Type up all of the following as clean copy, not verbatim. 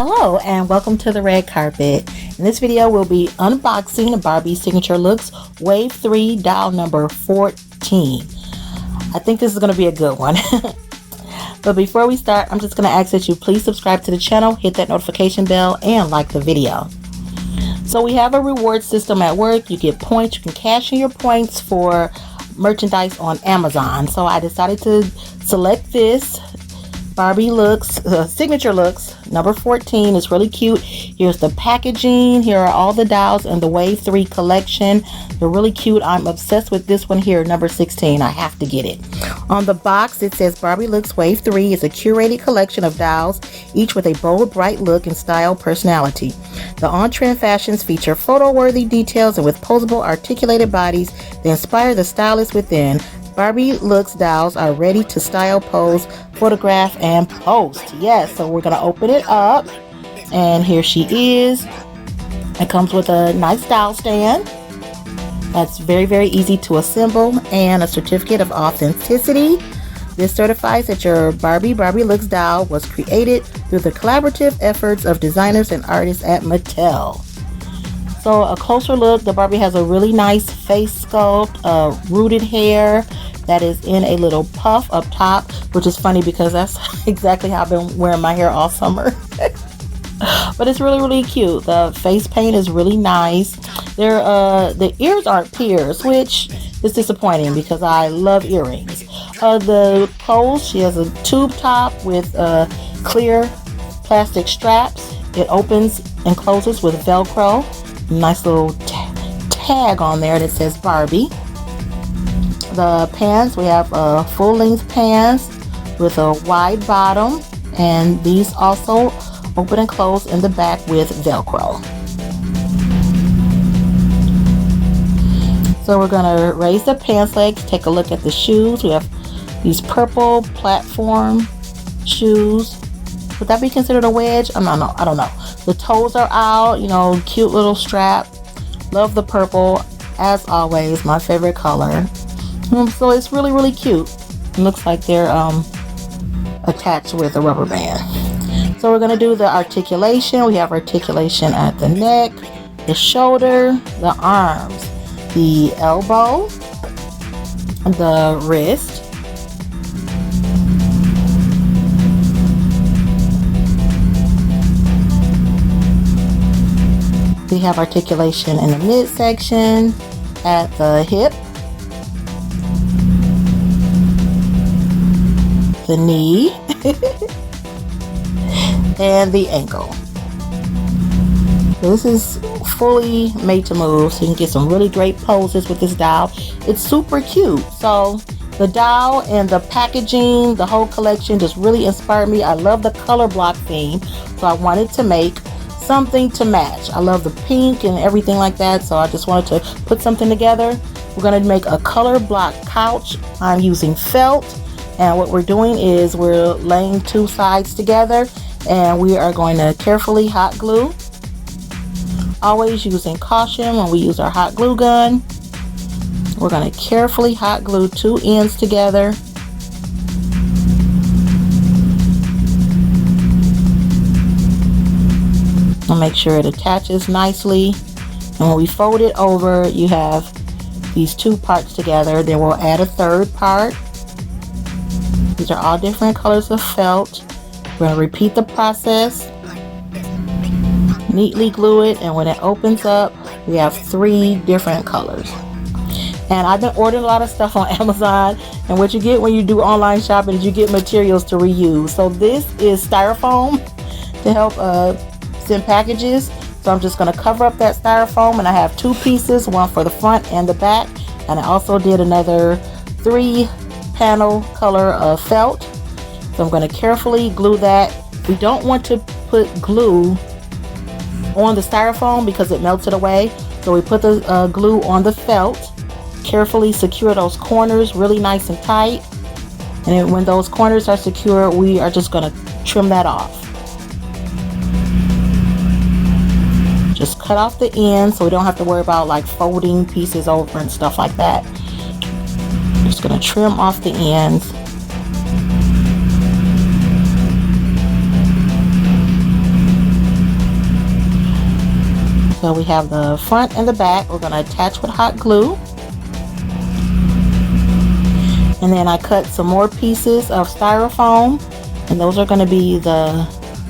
Hello and welcome to the red carpet. In this video we'll be unboxing Barbie Signature Looks Wave 3 doll number 14. I think this is going to be a good one. But before we start, I'm just going to ask that you please subscribe to the channel, hit that notification bell, and like the video. So we have a reward system at work. You get points. You can cash in your points for merchandise on Amazon. So I decided to select this Barbie Looks, Signature Looks number 14. It's really cute. Here's the packaging. Here are all the dolls in the Wave 3 collection. They're really cute. I'm obsessed with this one here, number 16. I have to get it. On the box it says Barbie Looks Wave 3 is a curated collection of dolls, each with a bold, bright look and style personality. The on-trend fashions feature photo-worthy details and with posable, articulated bodies that inspire the stylists within. Barbie Looks dolls are ready to style, pose, photograph, and post. Yes, so we're going to open it up. And here she is. It comes with a nice doll stand. That's very, very easy to assemble. And a certificate of authenticity. This certifies that your Barbie Looks doll was created through the collaborative efforts of designers and artists at Mattel. So a closer look, the Barbie has a really nice face sculpt, rooted hair that is in a little puff up top, which is funny because that's exactly how I've been wearing my hair all summer. But it's really, really cute. The face paint is really nice. The ears aren't pierced, which is disappointing because I love earrings. The clothes, she has a tube top with clear plastic straps. It opens and closes with Velcro. Nice little tag on there that says Barbie. The pants, we have full-length pants with a wide bottom, and these also open and close in the back with Velcro. So we're going to raise the pants legs, take a look at the shoes. We have these purple platform shoes. Would that be considered a wedge? I don't know. The toes are out, you know, cute little strap. Love the purple, as always, my favorite color. So it's really, really cute. It looks like they're attached with a rubber band. So we're going to do the articulation. We have articulation at the neck, the shoulder, the arms, the elbow, the wrist, we have articulation in the midsection, at the hip, the knee, and the ankle. This is fully made to move, so you can get some really great poses with this doll. It's super cute. So the doll and the packaging, the whole collection just really inspired me. I love the color block theme, so I wanted to make something to match. I love the pink and everything like that, so I just wanted to put something together. We're going to make a color block couch. I'm using felt, and what we're doing is we're laying two sides together, and we are going to carefully hot glue. Always using caution when we use our hot glue gun. We're going to carefully hot glue two ends together. And make sure it attaches nicely. And when we fold it over, you have these two parts together. Then we'll add a third part. These are all different colors of felt. We're going to repeat the process. Neatly glue it, and when it opens up, we have 3 different colors. And I've been ordering a lot of stuff on Amazon, and what you get when you do online shopping is you get materials to reuse. So this is styrofoam to help send packages. So I'm just going to cover up that styrofoam, and I have 2 pieces, one for the front and the back, and I also did another 3 panel color of felt. So I'm going to carefully glue that. We don't want to put glue on the styrofoam because it melts it away. So we put the glue on the felt, carefully secure those corners really nice and tight, and then when those corners are secure, we are just going to trim that off. Just cut off the ends so we don't have to worry about like folding pieces over and stuff like that. Just going to trim off the ends. So we have the front and the back. We're going to attach with hot glue. And then I cut some more pieces of styrofoam, and those are going to be the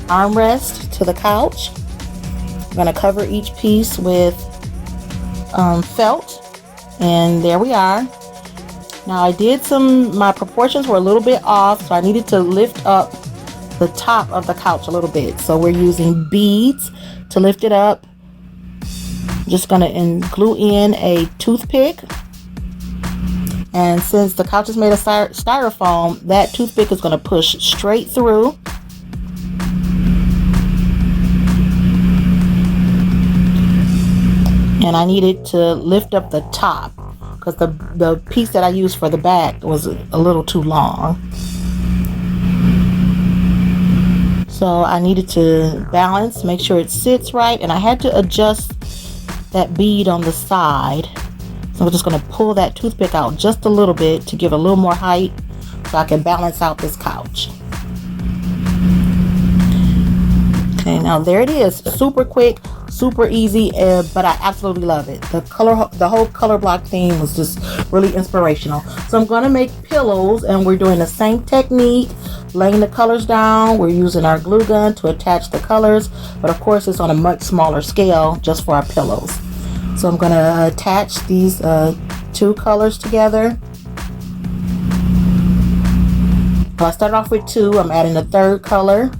armrest to the couch. I'm going to cover each piece with felt, and there we are. Now I did my proportions were a little bit off, so I needed to lift up the top of the couch a little bit. So we're using beads to lift it up. Just going to glue in a toothpick. And since the couch is made of styrofoam, that toothpick is going to push straight through. And I needed to lift up the top because the piece that I used for the back was a little too long. So I needed to balance, make sure it sits right, and I had to adjust that bead on the side. So I'm just going to pull that toothpick out just a little bit to give a little more height so I can balance out this couch. Okay, now there it is. Super quick, super easy, but I absolutely love it. The whole color block theme was just really inspirational. So I'm going to make pillows, and we're doing the same technique, laying the colors down. We're using our glue gun to attach the colors, but of course it's on a much smaller scale just for our pillows. So I'm going to attach these two colors together. So I started off with two. I'm adding a third color.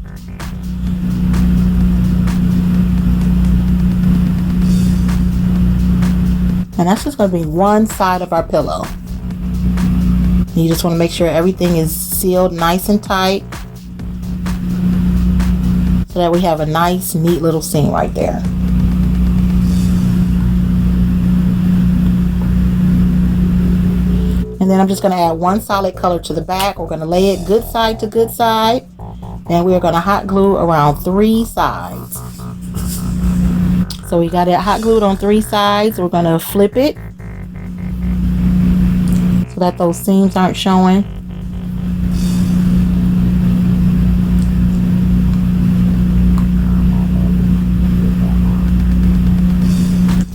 And that's just going to be one side of our pillow. You just want to make sure everything is sealed nice and tight so that we have a nice, neat little scene right there. And then I'm just going to add one solid color to the back. We're going to lay it good side to good side. And we're going to hot glue around 3 sides. So we got it hot glued on 3 sides. We're going to flip it so that those seams aren't showing.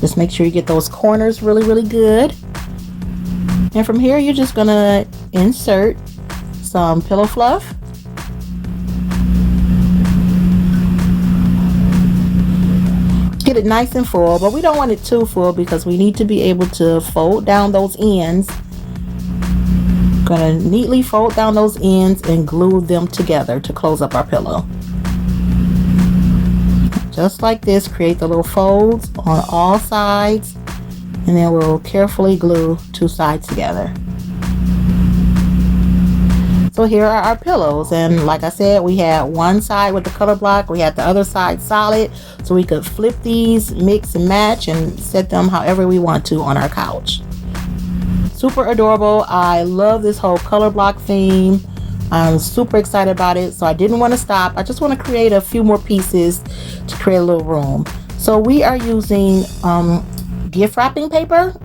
Just make sure you get those corners really, really good. And from here, you're just going to insert some pillow fluff. Get it nice and full, but we don't want it too full because we need to be able to fold down those ends. Going to neatly fold down those ends and glue them together to close up our pillow. Just like this, create the little folds on all sides, and then we'll carefully glue 2 sides together. So here are our pillows, and like I said, we had one side with the color block, we had the other side solid, so we could flip these, mix and match, and set them however we want to on our couch. Super adorable. I love this whole color block theme. I'm super excited about it, so I didn't want to stop. I just want to create a few more pieces to create a little room. So we are using gift wrapping paper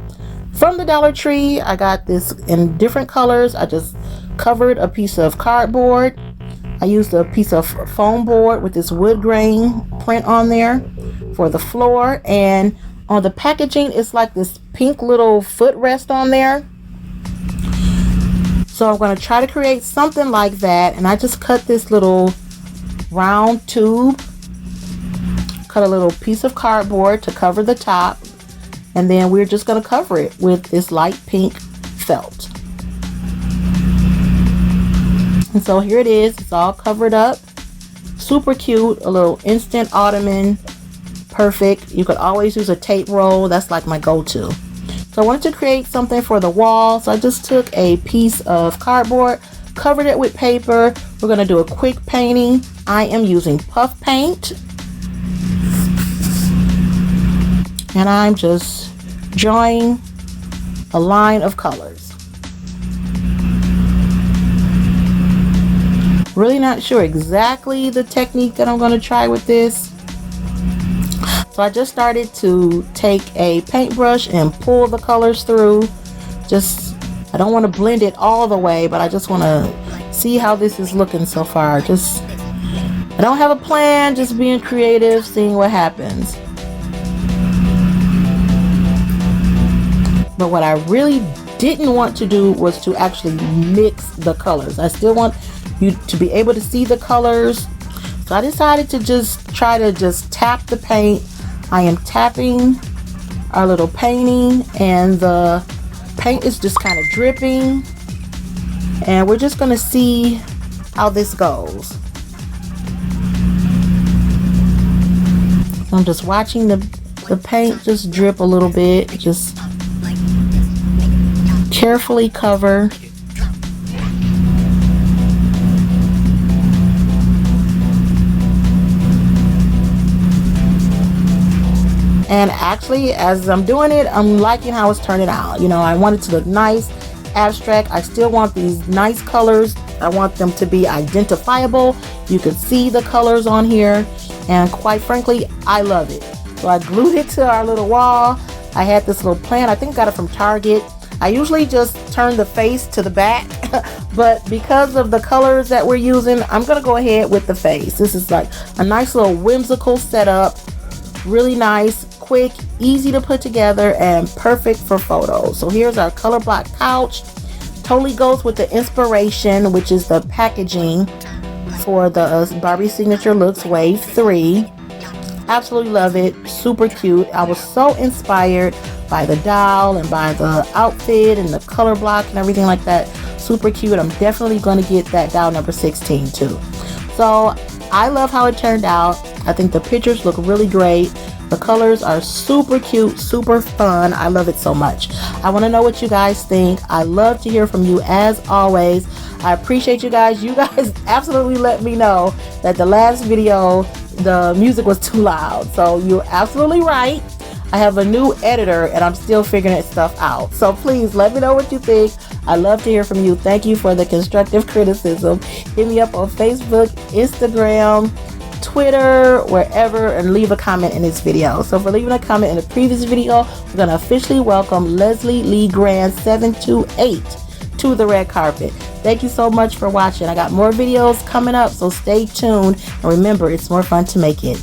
from the Dollar Tree. I got this in different colors. I just covered a piece of cardboard. I used a piece of foam board with this wood grain print on there for the floor, and on the packaging it's like this pink little footrest on there. So I'm going to try to create something like that, and I just cut this little round tube, cut a little piece of cardboard to cover the top, and then we're just going to cover it with this light pink felt. And so here it is. It's all covered up. Super cute. A little instant ottoman. Perfect. You could always use a tape roll. That's like my go-to. So I wanted to create something for the wall. So I just took a piece of cardboard, covered it with paper. We're going to do a quick painting. I am using puff paint. And I'm just drawing a line of colors. Really not sure exactly the technique that I'm going to try with this. So I just started to take a paintbrush and pull the colors through. I don't want to blend it all the way, but I just want to see how this is looking so far. I don't have a plan, just being creative, seeing what happens. But what I really didn't want to do was to actually mix the colors. I still want you to be able to see the colors. So I decided to just try to just tap the paint. I am tapping our little painting, and the paint is just kind of dripping. And we're just going to see how this goes. I'm just watching the paint just drip a little bit. Just carefully cover. And actually, as I'm doing it, I'm liking how it's turning out. You know, I want it to look nice, abstract. I still want these nice colors. I want them to be identifiable. You can see the colors on here. And quite frankly, I love it. So I glued it to our little wall. I had this little plant. I think I got it from Target. I usually just turn the face to the back. But because of the colors that we're using, I'm going to go ahead with the face. This is like a nice little whimsical setup. Really nice, quick, easy to put together, and perfect for photos. So here's our color block couch. Totally goes with the inspiration, which is the packaging for the Barbie Signature Looks Wave 3. Absolutely love it. Super cute. I was so inspired by the doll and by the outfit and the color block and everything like that. Super cute. I'm definitely going to get that doll number 16 too. So I love how it turned out. I think the pictures look really great. The colors are super cute, super fun. I love it so much. I want to know what you guys think. I love to hear from you as always. I appreciate you guys. You guys absolutely let me know that the last video, the music was too loud. So you're absolutely right. I have a new editor and I'm still figuring that stuff out. So please let me know what you think. I love to hear from you. Thank you for the constructive criticism. Hit me up on Facebook, Instagram, Twitter, wherever, and leave a comment in this video. So for leaving a comment in the previous video, we're going to officially welcome Leslie Lee Grand 728 to the red carpet. Thank you so much for watching. I got more videos coming up, so stay tuned. And remember, it's more fun to make it.